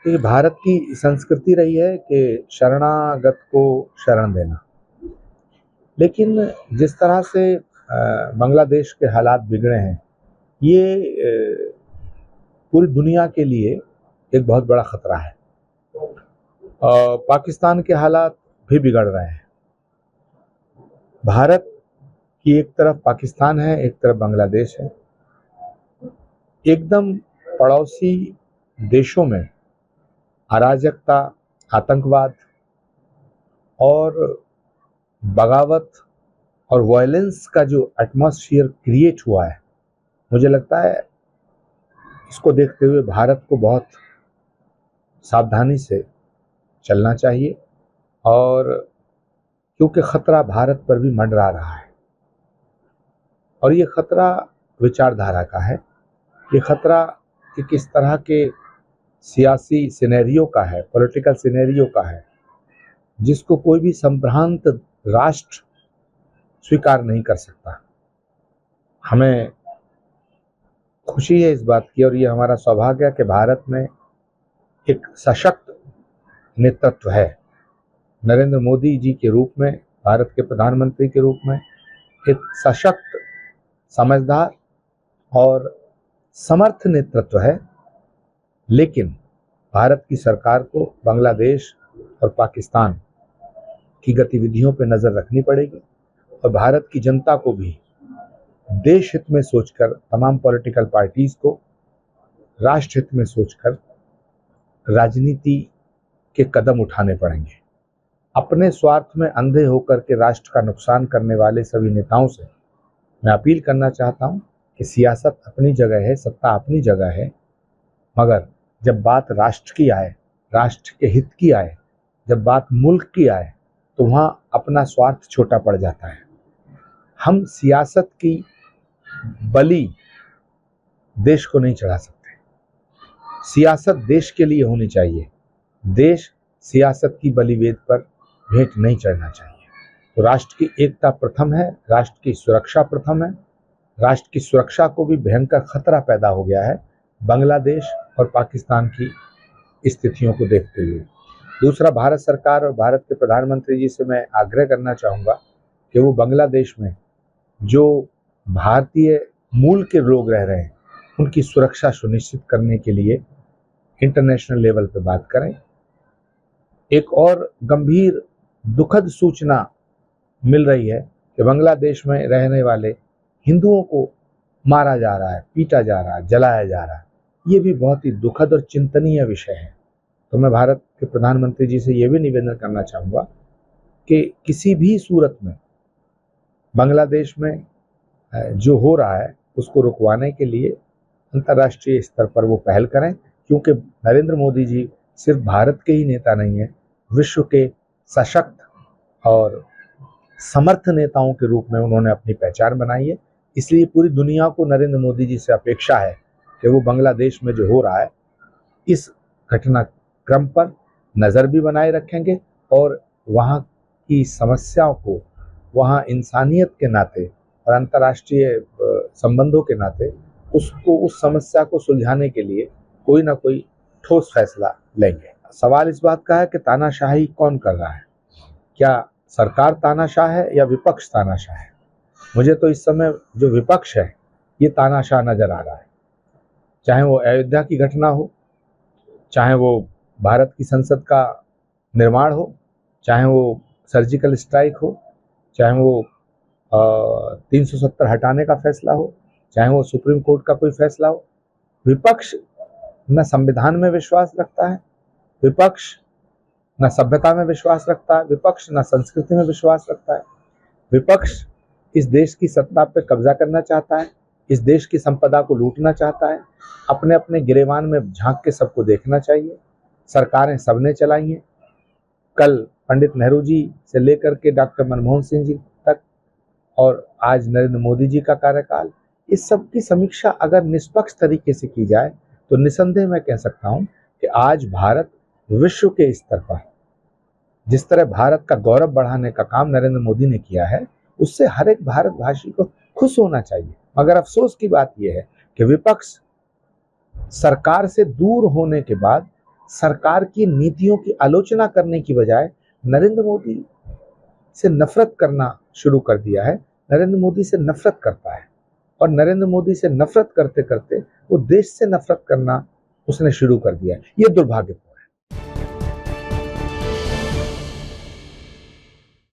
देखिए, भारत की संस्कृति रही है कि शरणागत को शरण देना। लेकिन जिस तरह से बांग्लादेश के हालात बिगड़े हैं, ये पूरी दुनिया के लिए एक बहुत बड़ा खतरा है। पाकिस्तान के हालात भी बिगड़ रहे हैं। भारत की एक तरफ पाकिस्तान है, एक तरफ बांग्लादेश है। एकदम पड़ोसी देशों में अराजकता, आतंकवाद और बगावत और वायलेंस का जो एटमॉस्फेयर क्रिएट हुआ है, मुझे लगता है इसको देखते हुए भारत को बहुत सावधानी से चलना चाहिए। और क्योंकि खतरा भारत पर भी मंडरा रहा है और ये खतरा विचारधारा का है। ये खतरा कि किस तरह के सियासी सिनेरियो का है, पॉलिटिकल सिनेरियो का है, जिसको कोई भी संभ्रांत राष्ट्र स्वीकार नहीं कर सकता। हमें खुशी है इस बात की और ये हमारा सौभाग्य है कि भारत में एक सशक्त नेतृत्व है। नरेंद्र मोदी जी के रूप में, भारत के प्रधानमंत्री के रूप में एक सशक्त, समझदार और समर्थ नेतृत्व है। लेकिन भारत की सरकार को बांग्लादेश और पाकिस्तान की गतिविधियों पर नज़र रखनी पड़ेगी और भारत की जनता को भी देश हित में सोचकर, तमाम पॉलिटिकल पार्टीज को राष्ट्र हित में सोचकर राजनीति के कदम उठाने पड़ेंगे। अपने स्वार्थ में अंधे होकर के राष्ट्र का नुकसान करने वाले सभी नेताओं से मैं अपील करना चाहता हूं कि सियासत अपनी जगह है, सत्ता अपनी जगह है, मगर जब बात राष्ट्र की आए, राष्ट्र के हित की आए, जब बात मुल्क की आए, तो वहां अपना स्वार्थ छोटा पड़ जाता है। हम सियासत की बलि देश को नहीं चढ़ा सकते। सियासत देश के लिए होनी चाहिए। देश सियासत की बलिवेद पर भेंट नहीं चढ़ना चाहिए। तो राष्ट्र की एकता प्रथम है, राष्ट्र की सुरक्षा प्रथम है। राष्ट्र की सुरक्षा को भी भयंकर खतरा पैदा हो गया है बांग्लादेश और पाकिस्तान की स्थितियों को देखते हुए। दूसरा, भारत सरकार और भारत के प्रधानमंत्री जी से मैं आग्रह करना चाहूँगा कि वो बांग्लादेश में जो भारतीय मूल के लोग रह रहे हैं, उनकी सुरक्षा सुनिश्चित करने के लिए इंटरनेशनल लेवल पे बात करें। एक और गंभीर दुखद सूचना मिल रही है कि बांग्लादेश में रहने वाले हिंदुओं को मारा जा रहा है, पीटा जा रहा है, जलाया जा रहा है। ये भी बहुत ही दुखद और चिंतनीय विषय है। तो मैं भारत के प्रधानमंत्री जी से ये भी निवेदन करना चाहूँगा कि किसी भी सूरत में बांग्लादेश में जो हो रहा है उसको रुकवाने के लिए अंतर्राष्ट्रीय स्तर पर वो पहल करें, क्योंकि नरेंद्र मोदी जी सिर्फ भारत के ही नेता नहीं है, विश्व के सशक्त और समर्थ नेताओं के रूप में उन्होंने अपनी पहचान बनाई है। इसलिए पूरी दुनिया को नरेंद्र मोदी जी से अपेक्षा है कि वो बांग्लादेश में जो हो रहा है इस घटनाक्रम पर नज़र भी बनाए रखेंगे और वहाँ की समस्याओं को, वहाँ इंसानियत के नाते और अंतर्राष्ट्रीय संबंधों के नाते उसको, उस समस्या को सुलझाने के लिए कोई ना कोई ठोस फैसला लेंगे। सवाल इस बात का है कि तानाशाही कौन कर रहा है? क्या सरकार तानाशाह है या विपक्ष तानाशाह है? मुझे तो इस समय जो विपक्ष है ये तानाशाह नजर आ रहा है। चाहे वो अयोध्या की घटना हो, चाहे वो भारत की संसद का निर्माण हो, चाहे वो सर्जिकल स्ट्राइक हो, चाहे वो 370 हटाने का फैसला हो, चाहे वो सुप्रीम कोर्ट का कोई फैसला हो, विपक्ष न संविधान में विश्वास रखता है, विपक्ष न सभ्यता में विश्वास रखता है, विपक्ष न संस्कृति में विश्वास रखता है। विपक्ष इस देश की सत्ता पर कब्जा करना चाहता है, इस देश की संपदा को लूटना चाहता है, अपने अपने गिरेबान में झांक के सबको देखना चाहिए। सरकारें सबने चलाई हैं, कल पंडित नेहरू जी से लेकर के डॉक्टर मनमोहन सिंह जी तक और आज नरेंद्र मोदी जी का कार्यकाल, इस सब की समीक्षा अगर निष्पक्ष तरीके से की जाए तो निसंदेह मैं कह सकता हूं कि आज भारत विश्व के स्तर पर जिस तरह भारत का गौरव बढ़ाने का काम नरेंद्र मोदी ने किया है, उससे हर एक भारतवासी को खुश होना चाहिए। मगर अफसोस की बात यह है कि विपक्ष सरकार से दूर होने के बाद सरकार की नीतियों की आलोचना करने की बजाय नरेंद्र मोदी से नफरत करना शुरू कर दिया है, नरेंद्र मोदी से नफरत करता है और नरेंद्र मोदी से नफरत करते करते वो देश से नफरत करना उसने शुरू कर दिया है। ये दुर्भाग्यपूर्ण